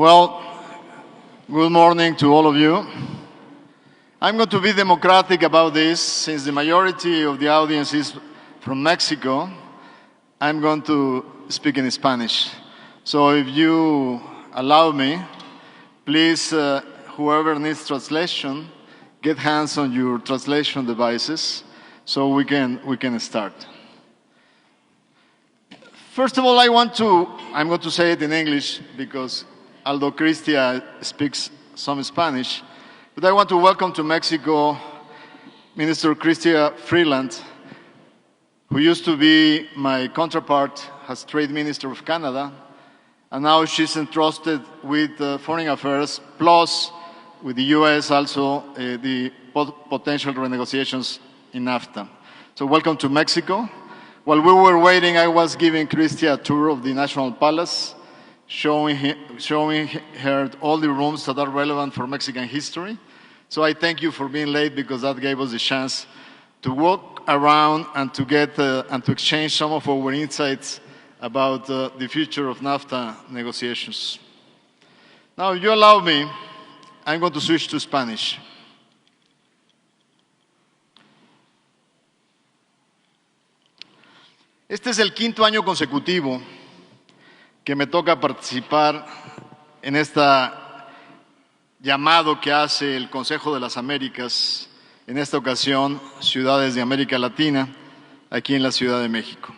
Well, good morning to all of you. I'm going to be democratic about this. Since the majority of the audience is from Mexico, I'm going to speak in Spanish. So if you allow me, please, whoever needs translation, get hands on your translation devices so we can start. First of all, I'm going to say it in English because Aldo Cristia speaks some Spanish, but I want to welcome to Mexico Minister Cristia Freeland, who used to be my counterpart as Trade Minister of Canada, and now she's entrusted with foreign affairs, plus with the US also the potential renegotiations in NAFTA. So welcome to Mexico. While we were waiting, I was giving Cristia a tour of the National Palace, showing her all the rooms that are relevant for Mexican history. So I thank you for being late because that gave us the chance to walk around and to get and to exchange some of our insights about the future of NAFTA negotiations. Now, if you allow me, I'm going to switch to Spanish. Este es el quinto año consecutivo que me toca participar en este llamado que hace el Consejo de las Américas, en esta ocasión ciudades de América Latina, aquí en la Ciudad de México.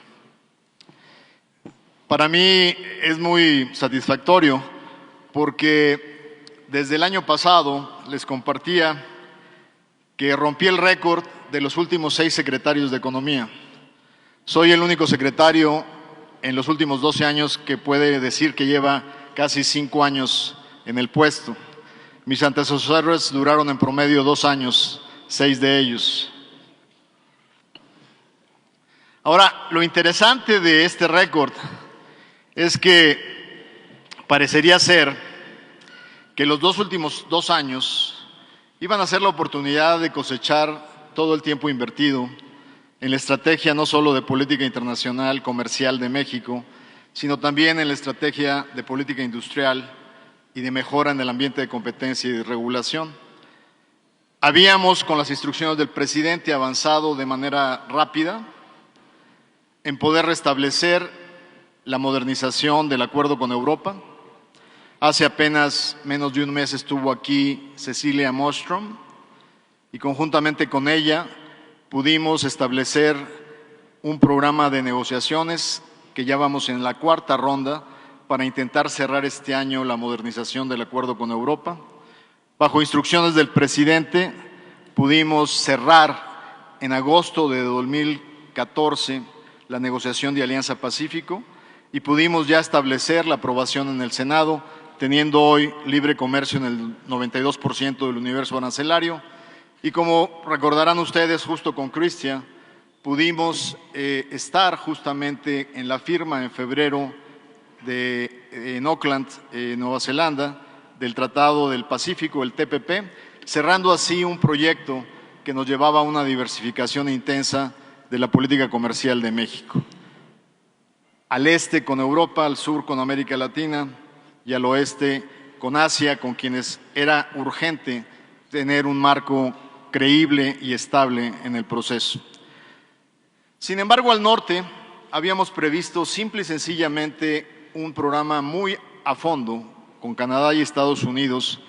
Para mí es muy satisfactorio porque desde el año pasado les compartía que rompí el récord de los últimos 6 secretarios de Economía. Soy el único secretario en los últimos 12 años que puede decir que lleva casi 5 años en el puesto. Mis antecesores duraron en promedio 2 años, 6 de ellos. Ahora, lo interesante de este récord es que parecería ser que los últimos 2 años iban a ser la oportunidad de cosechar todo el tiempo invertido en la estrategia no solo de política internacional comercial de México, sino también en la estrategia de política industrial y de mejora en el ambiente de competencia y de regulación. Habíamos, con las instrucciones del presidente, avanzado de manera rápida en poder restablecer la modernización del acuerdo con Europa. Hace apenas menos de un mes estuvo aquí Cecilia Malmström y conjuntamente con ella pudimos establecer un programa de negociaciones que ya vamos en la 4ª ronda para intentar cerrar este año la modernización del acuerdo con Europa. Bajo instrucciones del presidente pudimos cerrar en agosto de 2014 la negociación de Alianza Pacífico y pudimos ya establecer la aprobación en el Senado, teniendo hoy libre comercio en el 92% del universo arancelario. Y como recordarán ustedes, justo con Cristia, pudimos estar justamente en la firma en febrero en Auckland, Nueva Zelanda, del Tratado del Pacífico, el TPP, cerrando así un proyecto que nos llevaba a una diversificación intensa de la política comercial de México. Al este con Europa, al sur con América Latina y al oeste con Asia, con quienes era urgente tener un marco creíble y estable en el proceso. Sin embargo, al norte habíamos previsto simple y sencillamente un programa muy a fondo con Canadá y Estados Unidos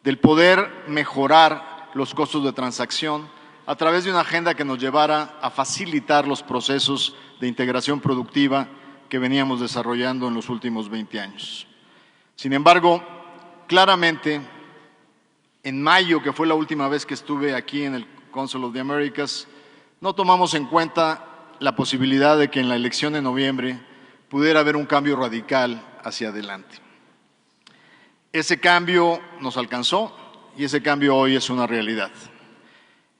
del poder mejorar los costos de transacción a través de una agenda que nos llevara a facilitar los procesos de integración productiva que veníamos desarrollando en los últimos 20 años. Sin embargo, claramente, en mayo, que fue la última vez que estuve aquí en el Council of the Americas, no tomamos en cuenta la posibilidad de que en la elección de noviembre pudiera haber un cambio radical hacia adelante. Ese cambio nos alcanzó y ese cambio hoy es una realidad.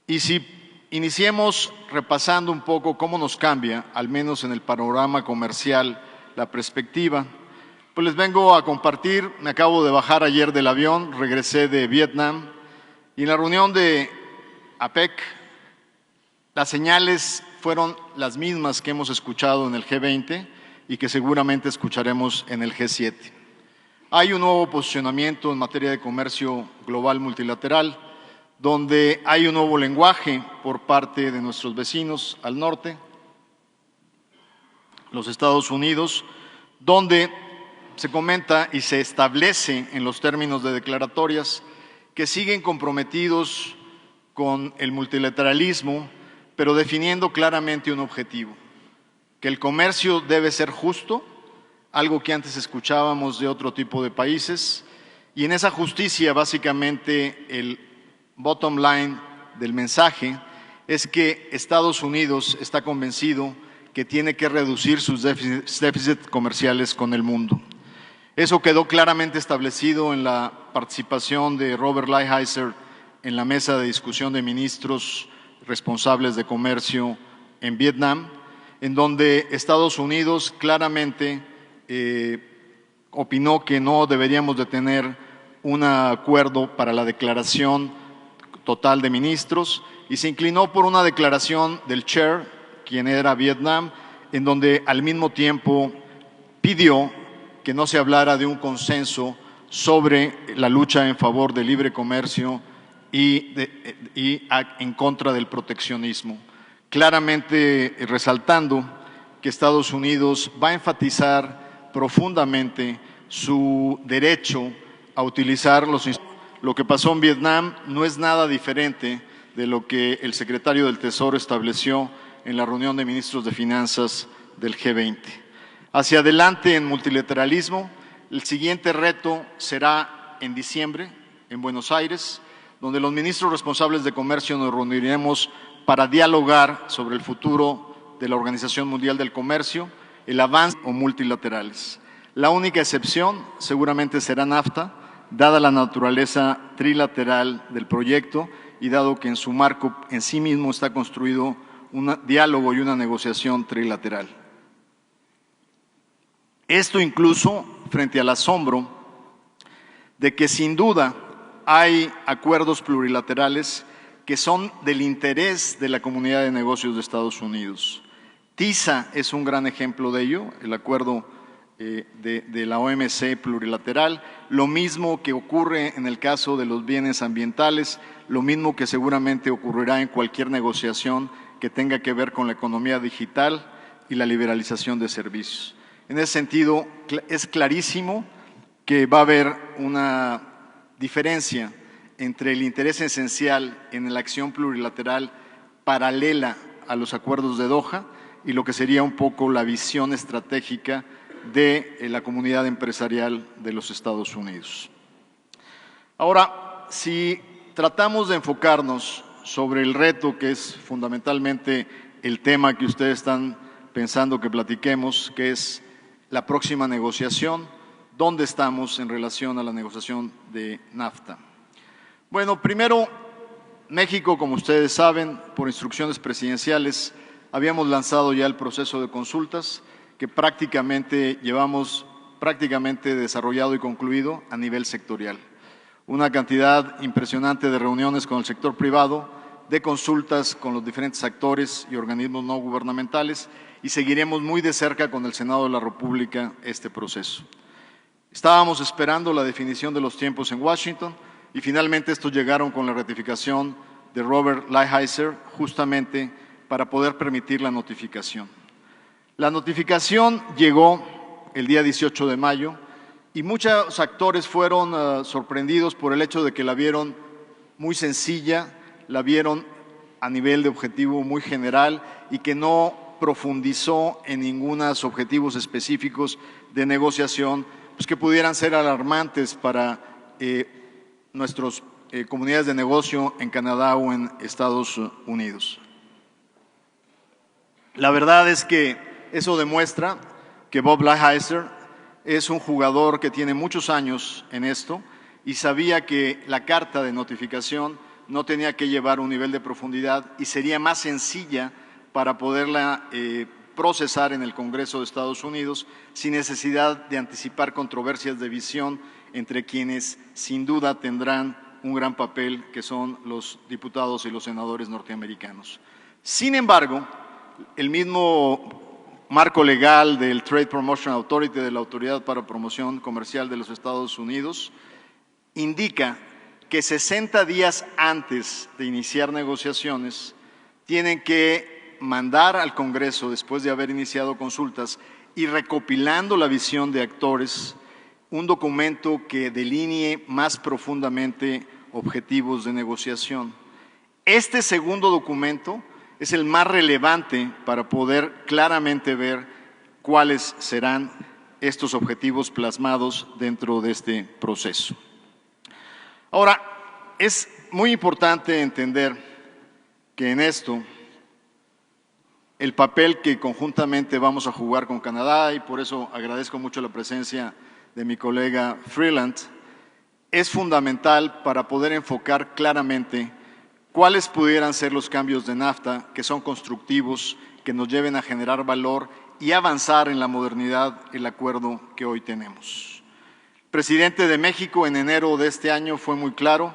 Y si iniciemos repasando un poco cómo nos cambia, al menos en el panorama comercial, la perspectiva, pues les vengo a compartir. Me acabo de bajar ayer del avión, regresé de Vietnam y en la reunión de APEC las señales fueron las mismas que hemos escuchado en el G20 y que seguramente escucharemos en el G7. Hay un nuevo posicionamiento en materia de comercio global multilateral, donde hay un nuevo lenguaje por parte de nuestros vecinos al norte, los Estados Unidos, donde se comenta y se establece en los términos de declaratorias que siguen comprometidos con el multilateralismo, pero definiendo claramente un objetivo, que el comercio debe ser justo, algo que antes escuchábamos de otro tipo de países, y en esa justicia básicamente el bottom line del mensaje es que Estados Unidos está convencido que tiene que reducir sus déficits comerciales con el mundo. Eso quedó claramente establecido en la participación de Robert Lighthizer en la mesa de discusión de ministros responsables de comercio en Vietnam, en donde Estados Unidos claramente opinó que no deberíamos de tener un acuerdo para la declaración total de ministros y se inclinó por una declaración del chair, quien era Vietnam, en donde al mismo tiempo pidió que no se hablara de un consenso sobre la lucha en favor del libre comercio y en contra del proteccionismo, claramente resaltando que Estados Unidos va a enfatizar profundamente su derecho a utilizar los instrumentos. Lo que pasó en Vietnam no es nada diferente de lo que el secretario del Tesoro estableció en la reunión de ministros de Finanzas del G20. Hacia adelante en multilateralismo, el siguiente reto será en diciembre en Buenos Aires, donde los ministros responsables de comercio nos reuniremos para dialogar sobre el futuro de la Organización Mundial del Comercio, el avance o multilaterales. La única excepción seguramente será NAFTA, dada la naturaleza trilateral del proyecto y dado que en su marco en sí mismo está construido un diálogo y una negociación trilateral. Esto incluso frente al asombro de que sin duda hay acuerdos plurilaterales que son del interés de la comunidad de negocios de Estados Unidos. TISA es un gran ejemplo de ello, el acuerdo de la OMC plurilateral, lo mismo que ocurre en el caso de los bienes ambientales, lo mismo que seguramente ocurrirá en cualquier negociación que tenga que ver con la economía digital y la liberalización de servicios. En ese sentido, es clarísimo que va a haber una diferencia entre el interés esencial en la acción plurilateral paralela a los acuerdos de Doha y lo que sería un poco la visión estratégica de la comunidad empresarial de los Estados Unidos. Ahora, si tratamos de enfocarnos sobre el reto que es fundamentalmente el tema que ustedes están pensando que platiquemos, que es la próxima negociación, ¿dónde estamos en relación a la negociación de NAFTA? Bueno, primero, México, como ustedes saben, por instrucciones presidenciales, habíamos lanzado ya el proceso de consultas que llevamos prácticamente desarrollado y concluido a nivel sectorial. Una cantidad impresionante de reuniones con el sector privado, de consultas con los diferentes actores y organismos no gubernamentales y seguiremos muy de cerca con el Senado de la República este proceso. Estábamos esperando la definición de los tiempos en Washington y finalmente estos llegaron con la ratificación de Robert Lighthizer justamente para poder permitir la notificación. La notificación llegó el día 18 de mayo y muchos actores fueron sorprendidos por el hecho de que la vieron muy sencilla, la vieron a nivel de objetivo muy general y que no profundizó en ningunos objetivos específicos de negociación pues que pudieran ser alarmantes para nuestras comunidades de negocio en Canadá o en Estados Unidos. La verdad es que eso demuestra que Bob Lighthizer es un jugador que tiene muchos años en esto y sabía que la carta de notificación no tenía que llevar un nivel de profundidad y sería más sencilla para poderla procesar en el Congreso de Estados Unidos sin necesidad de anticipar controversias de visión entre quienes sin duda tendrán un gran papel, que son los diputados y los senadores norteamericanos. Sin embargo, el mismo marco legal del Trade Promotion Authority, de la Autoridad para Promoción Comercial de los Estados Unidos, indica que 60 días antes de iniciar negociaciones tienen que mandar al Congreso, después de haber iniciado consultas y recopilando la visión de actores, un documento que delinee más profundamente objetivos de negociación. Este segundo documento es el más relevante para poder claramente ver cuáles serán estos objetivos plasmados dentro de este proceso. Ahora, es muy importante entender que en esto el papel que conjuntamente vamos a jugar con Canadá, y por eso agradezco mucho la presencia de mi colega Freeland, es fundamental para poder enfocar claramente cuáles pudieran ser los cambios de NAFTA que son constructivos, que nos lleven a generar valor y avanzar en la modernidad el acuerdo que hoy tenemos. El presidente de México en enero de este año fue muy claro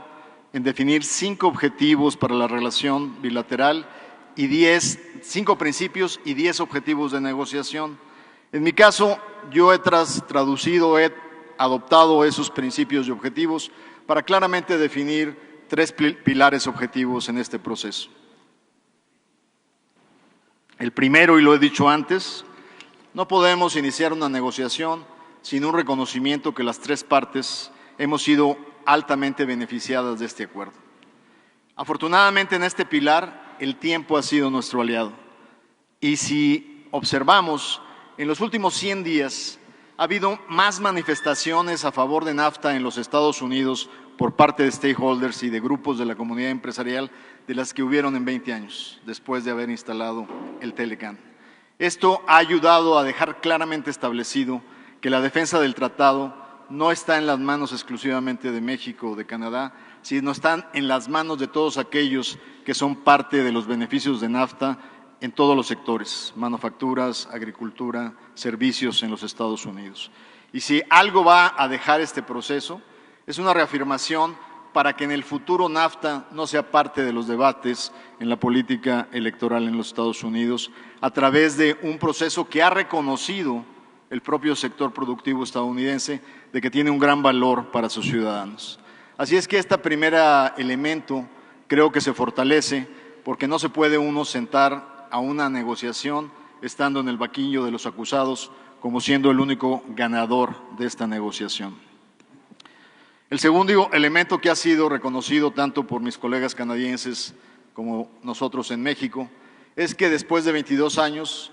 en definir 5 objetivos para la relación bilateral y 5 principios y 10 objetivos de negociación. En mi caso, yo he traducido, he adoptado esos principios y objetivos para claramente definir 3 pilares objetivos en este proceso. El primero, y lo he dicho antes, no podemos iniciar una negociación sin un reconocimiento que las 3 partes hemos sido altamente beneficiadas de este acuerdo. Afortunadamente en este pilar el tiempo ha sido nuestro aliado y si observamos, en los últimos 100 días ha habido más manifestaciones a favor de NAFTA en los Estados Unidos por parte de stakeholders y de grupos de la comunidad empresarial de las que hubieron en 20 años, después de haber instalado el TELECAN. Esto ha ayudado a dejar claramente establecido que la defensa del tratado no está en las manos exclusivamente de México o de Canadá, sino están en las manos de todos aquellos que son parte de los beneficios de NAFTA en todos los sectores, manufacturas, agricultura, servicios en los Estados Unidos. Y si algo va a dejar este proceso, es una reafirmación para que en el futuro NAFTA no sea parte de los debates en la política electoral en los Estados Unidos, a través de un proceso que ha reconocido el propio sector productivo estadounidense de que tiene un gran valor para sus ciudadanos. Así es que este primer elemento creo que se fortalece porque no se puede uno sentar a una negociación estando en el banquillo de los acusados como siendo el único ganador de esta negociación. El segundo elemento que ha sido reconocido tanto por mis colegas canadienses como nosotros en México es que después de 22 años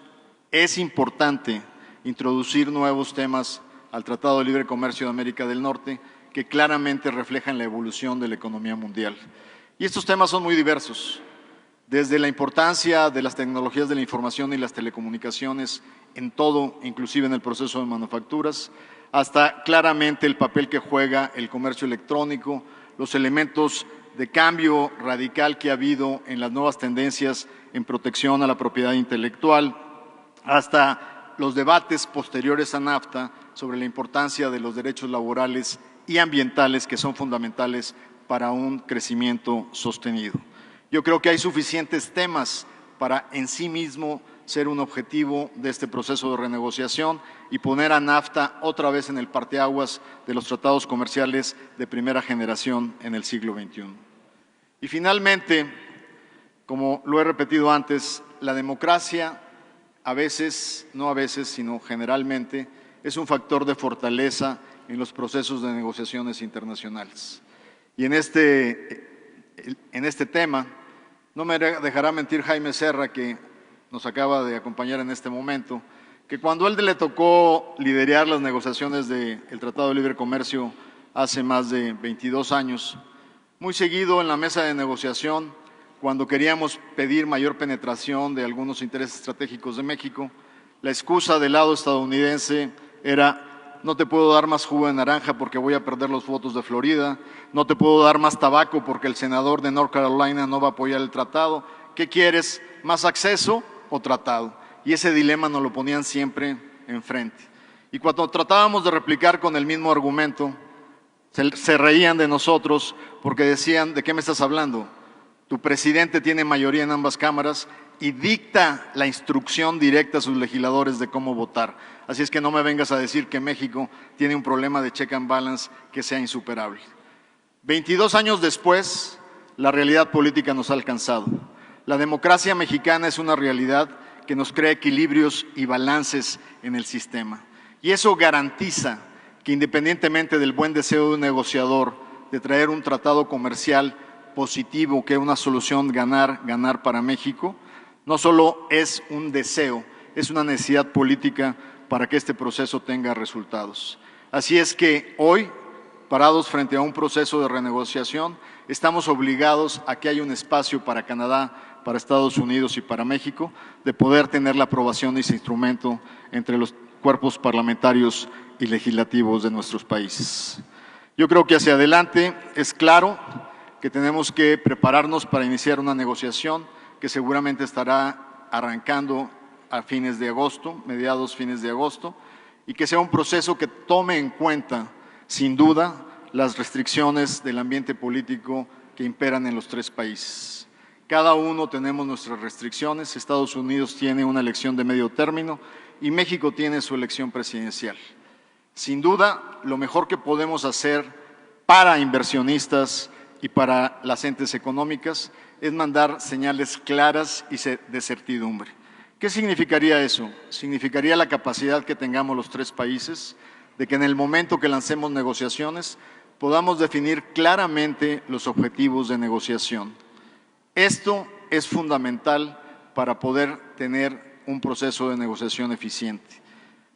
es importante introducir nuevos temas al Tratado de Libre Comercio de América del Norte que claramente reflejan la evolución de la economía mundial. Y estos temas son muy diversos, desde la importancia de las tecnologías de la información y las telecomunicaciones en todo, inclusive en el proceso de manufacturas, hasta claramente el papel que juega el comercio electrónico, los elementos de cambio radical que ha habido en las nuevas tendencias en protección a la propiedad intelectual, hasta los debates posteriores a NAFTA sobre la importancia de los derechos laborales y ambientales que son fundamentales para un crecimiento sostenido. Yo creo que hay suficientes temas para en sí mismo ser un objetivo de este proceso de renegociación y poner a NAFTA otra vez en el parteaguas de los tratados comerciales de primera generación en el siglo XXI. Y finalmente, como lo he repetido antes, la democracia a veces, no a veces, sino generalmente, es un factor de fortaleza en los procesos de negociaciones internacionales. Y en este tema, no me dejará mentir Jaime Serra, que nos acaba de acompañar en este momento, que cuando a él le tocó liderar las negociaciones del Tratado de Libre Comercio hace más de 22 años, muy seguido en la mesa de negociación, cuando queríamos pedir mayor penetración de algunos intereses estratégicos de México, la excusa del lado estadounidense era: no te puedo dar más jugo de naranja porque voy a perder los votos de Florida, no te puedo dar más tabaco porque el senador de North Carolina no va a apoyar el tratado. ¿Qué quieres? ¿Más acceso o tratado? Y ese dilema nos lo ponían siempre enfrente. Y cuando tratábamos de replicar con el mismo argumento, se reían de nosotros porque decían: ¿de qué me estás hablando? Tu presidente tiene mayoría en ambas cámaras y dicta la instrucción directa a sus legisladores de cómo votar. Así es que no me vengas a decir que México tiene un problema de check and balance que sea insuperable. 22 años después, la realidad política nos ha alcanzado. La democracia mexicana es una realidad que nos crea equilibrios y balances en el sistema. Y eso garantiza que, independientemente del buen deseo de un negociador de traer un tratado comercial positivo, que es una solución ganar para México, no solo es un deseo, es una necesidad política para que este proceso tenga resultados. Así es que hoy, parados frente a un proceso de renegociación, estamos obligados a que haya un espacio para Canadá, para Estados Unidos y para México, de poder tener la aprobación de ese instrumento entre los cuerpos parlamentarios y legislativos de nuestros países. Yo creo que hacia adelante es claro que tenemos que prepararnos para iniciar una negociación que seguramente estará arrancando a fines de agosto, mediados fines de agosto, y que sea un proceso que tome en cuenta, sin duda, las restricciones del ambiente político que imperan en los tres países. Cada uno tenemos nuestras restricciones. Estados Unidos tiene una elección de medio término y México tiene su elección presidencial. Sin duda, lo mejor que podemos hacer para inversionistas y para las entes económicas es mandar señales claras y de certidumbre. ¿Qué significaría eso? Significaría la capacidad que tengamos los tres países de que en el momento que lancemos negociaciones podamos definir claramente los objetivos de negociación. Esto es fundamental para poder tener un proceso de negociación eficiente.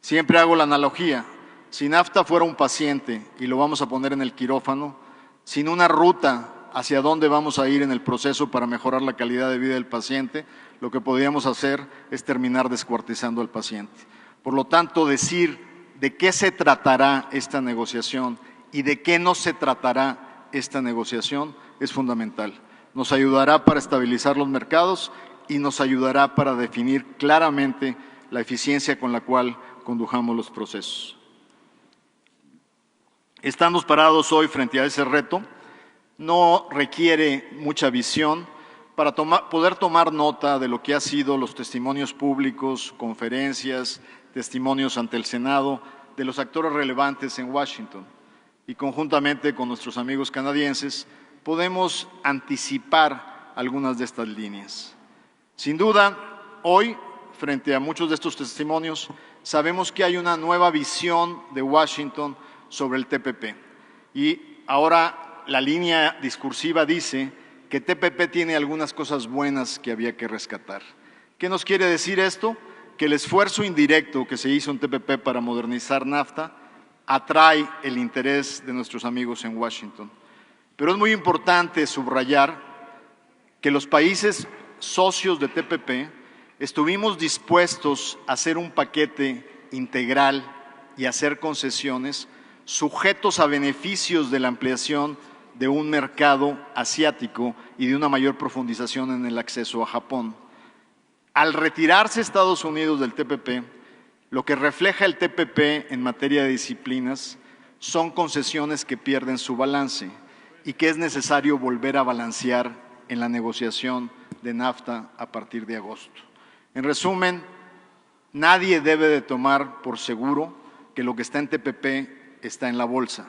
Siempre hago la analogía, si NAFTA fuera un paciente y lo vamos a poner en el quirófano, sin una ruta hacia dónde vamos a ir en el proceso para mejorar la calidad de vida del paciente, lo que podríamos hacer es terminar descuartizando al paciente. Por lo tanto, decir de qué se tratará esta negociación y de qué no se tratará esta negociación es fundamental. Nos ayudará para estabilizar los mercados y nos ayudará para definir claramente la eficiencia con la cual condujamos los procesos. Estamos parados hoy frente a ese reto. No requiere mucha visión para poder tomar nota de lo que han sido los testimonios públicos, conferencias, testimonios ante el Senado de los actores relevantes en Washington. Y conjuntamente con nuestros amigos canadienses podemos anticipar algunas de estas líneas. Sin duda, hoy, frente a muchos de estos testimonios, sabemos que hay una nueva visión de Washington sobre el TPP. Y ahora la línea discursiva dice que TPP tiene algunas cosas buenas que había que rescatar. ¿Qué nos quiere decir esto? Que el esfuerzo indirecto que se hizo en TPP para modernizar NAFTA atrae el interés de nuestros amigos en Washington. Pero es muy importante subrayar que los países socios de TPP estuvimos dispuestos a hacer un paquete integral y hacer concesiones sujetos a beneficios de la ampliación de un mercado asiático y de una mayor profundización en el acceso a Japón. Al retirarse Estados Unidos del TPP, lo que refleja el TPP en materia de disciplinas son concesiones que pierden su balance y que es necesario volver a balancear en la negociación de NAFTA a partir de agosto. En resumen, nadie debe de tomar por seguro que lo que está en TPP está en la bolsa.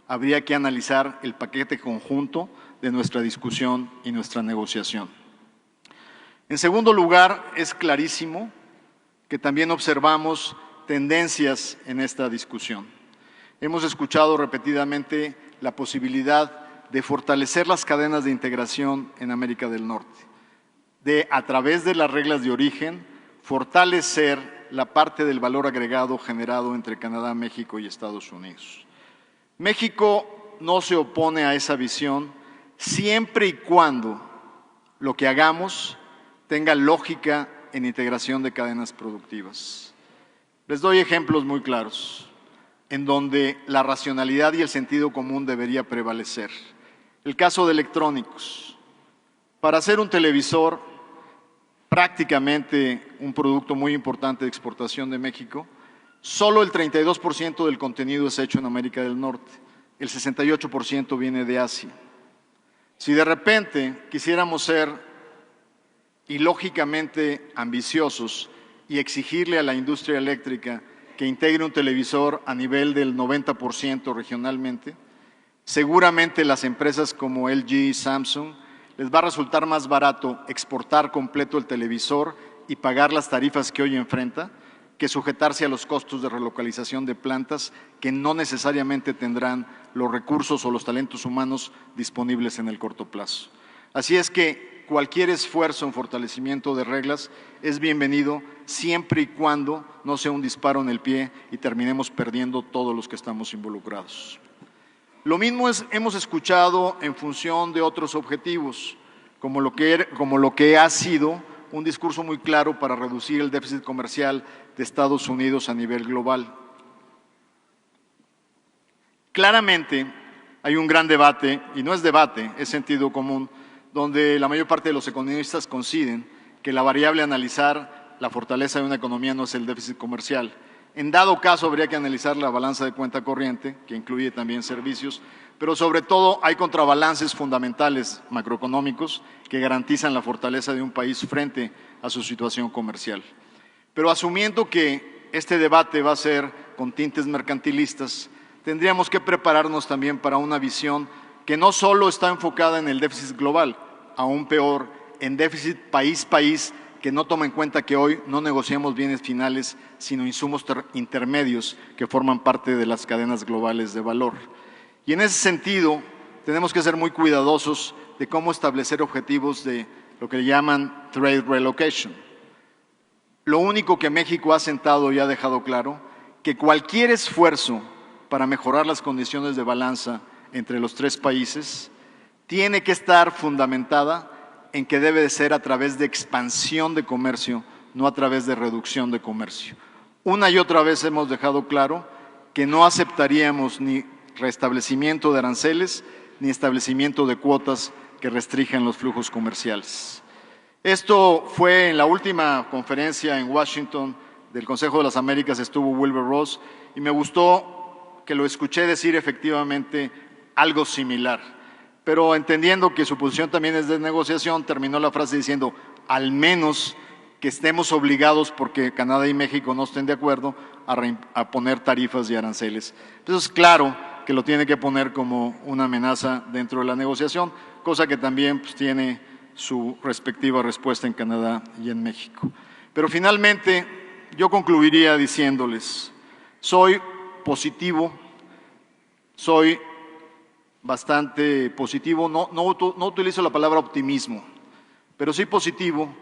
Habría que analizar el paquete conjunto de nuestra discusión y nuestra negociación. En segundo lugar, es clarísimo que también observamos tendencias en esta discusión. Hemos escuchado repetidamente la posibilidad de fortalecer las cadenas de integración en América del Norte, de, a través de las reglas de origen, fortalecer la parte del valor agregado generado entre Canadá, México y Estados Unidos. México no se opone a esa visión siempre y cuando lo que hagamos tenga lógica en integración de cadenas productivas. Les doy ejemplos muy claros en donde la racionalidad y el sentido común debería prevalecer. El caso de electrónicos. Para hacer un televisor, prácticamente un producto muy importante de exportación de México, solo el 32% del contenido es hecho en América del Norte, el 68% viene de Asia. Si de repente quisiéramos ser y lógicamente ambiciosos y exigirle a la industria eléctrica que integre un televisor a nivel del 90% regionalmente, seguramente las empresas como LG y Samsung les va a resultar más barato exportar completo el televisor y pagar las tarifas que hoy enfrenta que sujetarse a los costos de relocalización de plantas que no necesariamente tendrán los recursos o los talentos humanos disponibles en el corto plazo. Así es que cualquier esfuerzo en fortalecimiento de reglas es bienvenido siempre y cuando no sea un disparo en el pie y terminemos perdiendo todos los que estamos involucrados. Lo mismo hemos escuchado en función de otros objetivos, como lo que ha sido un discurso muy claro para reducir el déficit comercial de Estados Unidos a nivel global. Claramente hay un gran debate, y no es debate, es sentido común, donde la mayor parte de los economistas coinciden que la variable a analizar la fortaleza de una economía no es el déficit comercial. En dado caso, habría que analizar la balanza de cuenta corriente, que incluye también servicios, pero sobre todo hay contrabalances fundamentales macroeconómicos que garantizan la fortaleza de un país frente a su situación comercial. Pero asumiendo que este debate va a ser con tintes mercantilistas, tendríamos que prepararnos también para una visión que no solo está enfocada en el déficit global, aún peor, en déficit país-país, que no toma en cuenta que hoy no negociamos bienes finales, sino insumos intermedios que forman parte de las cadenas globales de valor. Y en ese sentido, tenemos que ser muy cuidadosos de cómo establecer objetivos de lo que llaman trade relocation. Lo único que México ha sentado y ha dejado claro, que cualquier esfuerzo para mejorar las condiciones de balanza entre los tres países tiene que estar fundamentada en que debe de ser a través de expansión de comercio, no a través de reducción de comercio. Una y otra vez hemos dejado claro que no aceptaríamos ni restablecimiento de aranceles ni establecimiento de cuotas que restrinjan los flujos comerciales. Esto fue en la última conferencia en Washington del Consejo de las Américas, estuvo Wilbur Ross, y me gustó que lo escuché decir efectivamente algo similar. Pero entendiendo que su posición también es de negociación, terminó la frase diciendo, al menos que estemos obligados, porque Canadá y México no estén de acuerdo, a poner tarifas y aranceles. Entonces, claro que lo tiene que poner como una amenaza dentro de la negociación, cosa que también pues, tiene su respectiva respuesta en Canadá y en México. Pero finalmente, yo concluiría diciéndoles, soy positivo, soy bastante positivo, no utilizo la palabra optimismo, pero sí positivo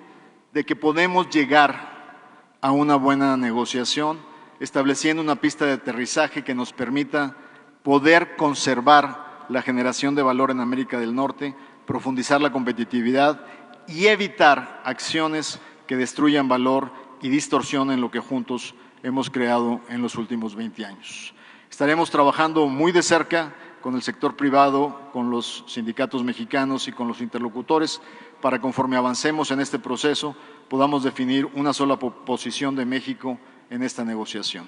de que podemos llegar a una buena negociación, estableciendo una pista de aterrizaje que nos permita poder conservar la generación de valor en América del Norte, profundizar la competitividad y evitar acciones que destruyan valor y distorsionen lo que juntos hemos creado en los últimos 20 años. Estaremos trabajando muy de cerca con el sector privado, con los sindicatos mexicanos y con los interlocutores para conforme avancemos en este proceso podamos definir una sola posición de México en esta negociación.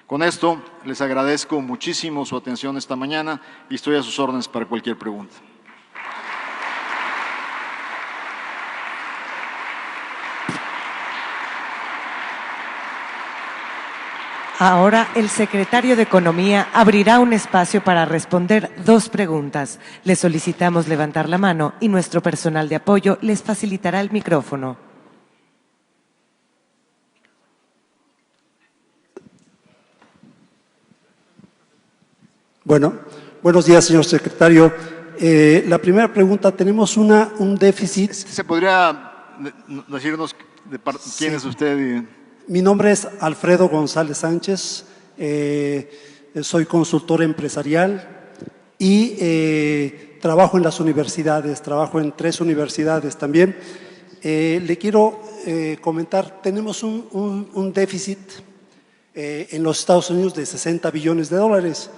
Con esto les agradezco muchísimo su atención esta mañana y estoy a sus órdenes para cualquier pregunta. Ahora el secretario de Economía abrirá un espacio para responder 2 preguntas. Les solicitamos levantar la mano y nuestro personal de apoyo les facilitará el micrófono. Bueno, buenos días, señor secretario. La primera pregunta, tenemos un déficit. ¿Se podría decirnos quién es usted? Mi nombre es Alfredo González Sánchez, soy consultor empresarial y trabajo en las universidades, trabajo en 3 universidades también. Le quiero comentar, tenemos un déficit en los Estados Unidos de $60 billones.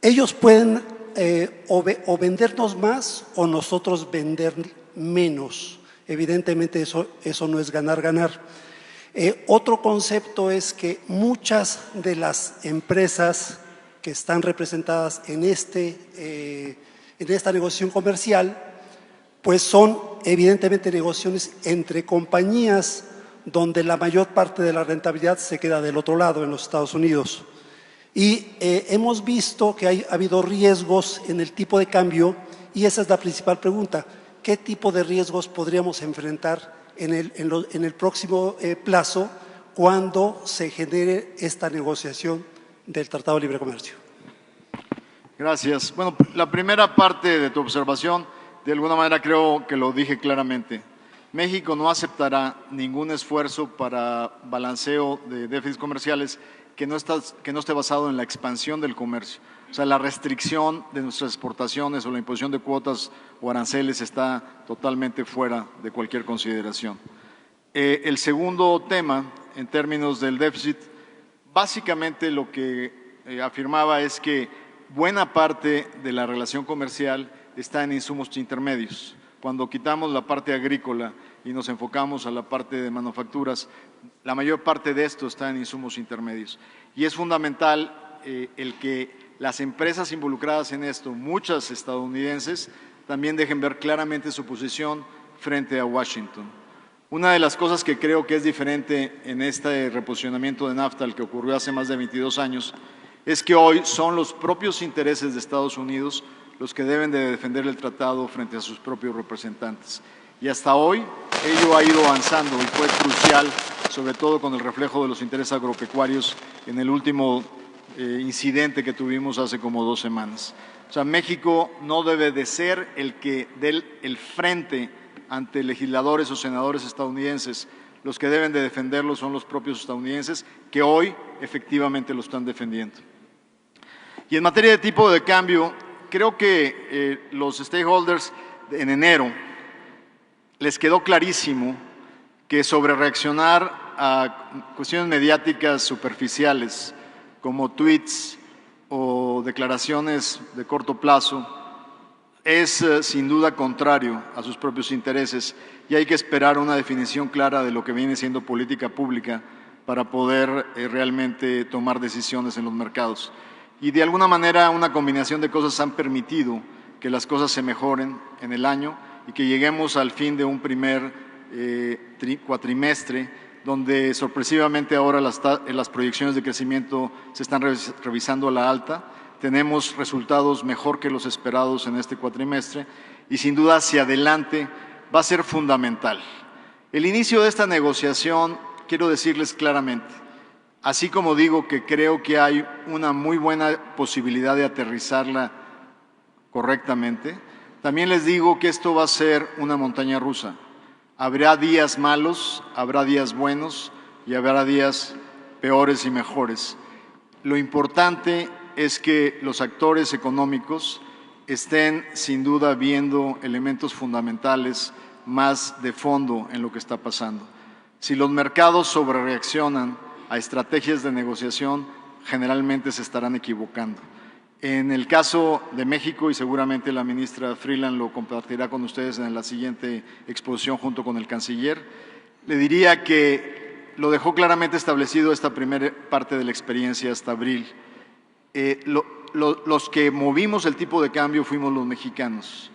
Ellos pueden o vendernos más o nosotros vender menos. Evidentemente eso no es ganar-ganar. Otro concepto es que muchas de las empresas que están representadas en esta negociación comercial pues son evidentemente negociaciones entre compañías donde la mayor parte de la rentabilidad se queda del otro lado, en los Estados Unidos. Y hemos visto que ha habido riesgos en el tipo de cambio, y esa es la principal pregunta: ¿qué tipo de riesgos podríamos enfrentar en el próximo plazo cuando se genere esta negociación del Tratado de Libre Comercio? Gracias. Bueno, la primera parte de tu observación, de alguna manera creo que lo dije claramente. México no aceptará ningún esfuerzo para balanceo de déficits comerciales que no esté basado en la expansión del comercio. O sea, la restricción de nuestras exportaciones o la imposición de cuotas o aranceles está totalmente fuera de cualquier consideración. El segundo tema, en términos del déficit, básicamente lo que afirmaba es que buena parte de la relación comercial está en insumos intermedios. Cuando quitamos la parte agrícola y nos enfocamos a la parte de manufacturas, la mayor parte de esto está en insumos intermedios. Y es fundamental el que las empresas involucradas en esto, muchas estadounidenses, también dejen ver claramente su posición frente a Washington. Una de las cosas que creo que es diferente en este reposicionamiento de NAFTA, el que ocurrió hace más de 22 años, es que hoy son los propios intereses de Estados Unidos los que deben de defender el tratado frente a sus propios representantes. Y hasta hoy ello ha ido avanzando y fue crucial, sobre todo con el reflejo de los intereses agropecuarios en el último incidente que tuvimos hace como 2 semanas. O sea, México no debe de ser el que dé el frente ante legisladores o senadores estadounidenses. Los que deben de defenderlo son los propios estadounidenses, que hoy efectivamente lo están defendiendo. Y en materia de tipo de cambio, creo que los stakeholders en enero les quedó clarísimo que sobre reaccionar a cuestiones mediáticas superficiales como tweets o declaraciones de corto plazo es sin duda contrario a sus propios intereses, y hay que esperar una definición clara de lo que viene siendo política pública para poder realmente tomar decisiones en los mercados. Y de alguna manera una combinación de cosas han permitido que las cosas se mejoren en el año y que lleguemos al fin de un primer cuatrimestre donde sorpresivamente ahora las proyecciones de crecimiento se están revisando a la alta. Tenemos resultados mejor que los esperados en este cuatrimestre y sin duda hacia adelante va a ser fundamental. El inicio de esta negociación, quiero decirles claramente, así como digo que creo que hay una muy buena posibilidad de aterrizarla correctamente, también les digo que esto va a ser una montaña rusa. Habrá días malos, habrá días buenos y habrá días peores y mejores. Lo importante es que los actores económicos estén sin duda viendo elementos fundamentales más de fondo en lo que está pasando. Si los mercados sobrereaccionan a estrategias de negociación, generalmente se estarán equivocando. En el caso de México, y seguramente la ministra Freeland lo compartirá con ustedes en la siguiente exposición junto con el canciller, le diría que lo dejó claramente establecido esta primera parte de la experiencia hasta abril. Los que movimos el tipo de cambio fuimos los mexicanos.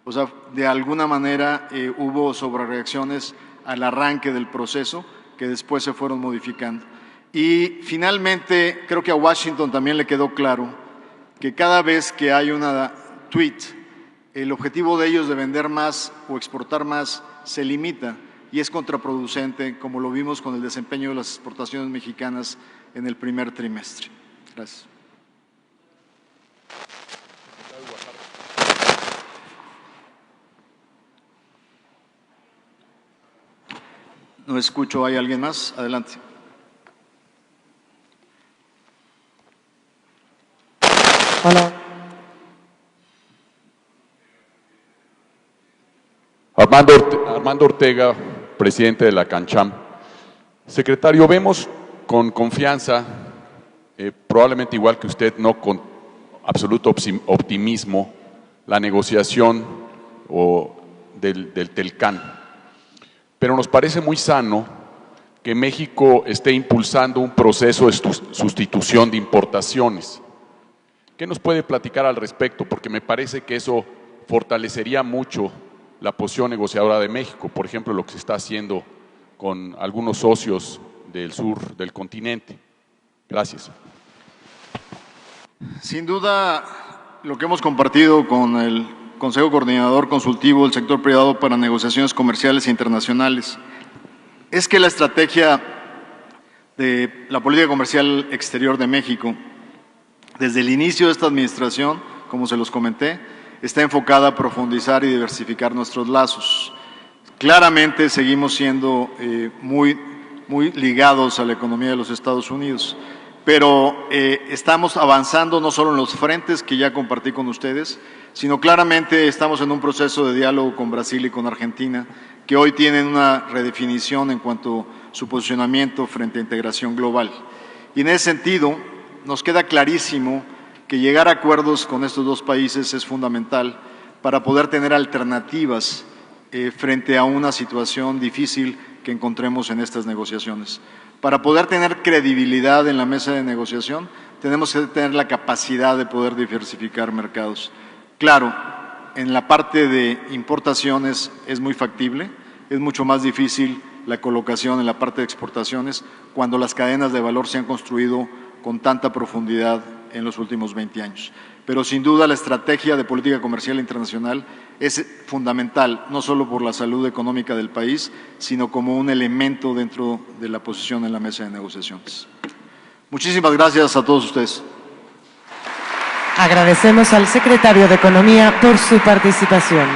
O sea, de alguna manera hubo sobrereacciones al arranque del proceso que después se fueron modificando. Y finalmente, creo que a Washington también le quedó claro que cada vez que hay una tweet, el objetivo de ellos de vender más o exportar más se limita y es contraproducente, como lo vimos con el desempeño de las exportaciones mexicanas en el primer trimestre. Gracias. No escucho, ¿hay alguien más? Adelante. Hola. Armando Ortega, presidente de la CANCHAM. Secretario, vemos con confianza, probablemente igual que usted, no con absoluto optimismo, la negociación del TELCAN. Pero nos parece muy sano que México esté impulsando un proceso de sustitución de importaciones. ¿Qué nos puede platicar al respecto? Porque me parece que eso fortalecería mucho la posición negociadora de México, por ejemplo, lo que se está haciendo con algunos socios del sur del continente. Gracias. Sin duda, lo que hemos compartido con el Consejo Coordinador Consultivo del Sector Privado para Negociaciones Comerciales e Internacionales es que la estrategia de la política comercial exterior de México, desde el inicio de esta administración, como se los comenté, está enfocada a profundizar y diversificar nuestros lazos. Claramente seguimos siendo muy ligados a la economía de los Estados Unidos, pero estamos avanzando no solo en los frentes que ya compartí con ustedes, sino claramente estamos en un proceso de diálogo con Brasil y con Argentina, que hoy tienen una redefinición en cuanto a su posicionamiento frente a integración global. Y en ese sentido, nos queda clarísimo que llegar a acuerdos con estos dos países es fundamental para poder tener alternativas frente a una situación difícil que encontremos en estas negociaciones. Para poder tener credibilidad en la mesa de negociación, tenemos que tener la capacidad de poder diversificar mercados. Claro, en la parte de importaciones es muy factible, es mucho más difícil la colocación en la parte de exportaciones cuando las cadenas de valor se han construido con tanta profundidad en los últimos 20 años. Pero sin duda la estrategia de política comercial internacional es fundamental, no solo por la salud económica del país, sino como un elemento dentro de la posición en la mesa de negociaciones. Muchísimas gracias a todos ustedes. Agradecemos al secretario de Economía por su participación.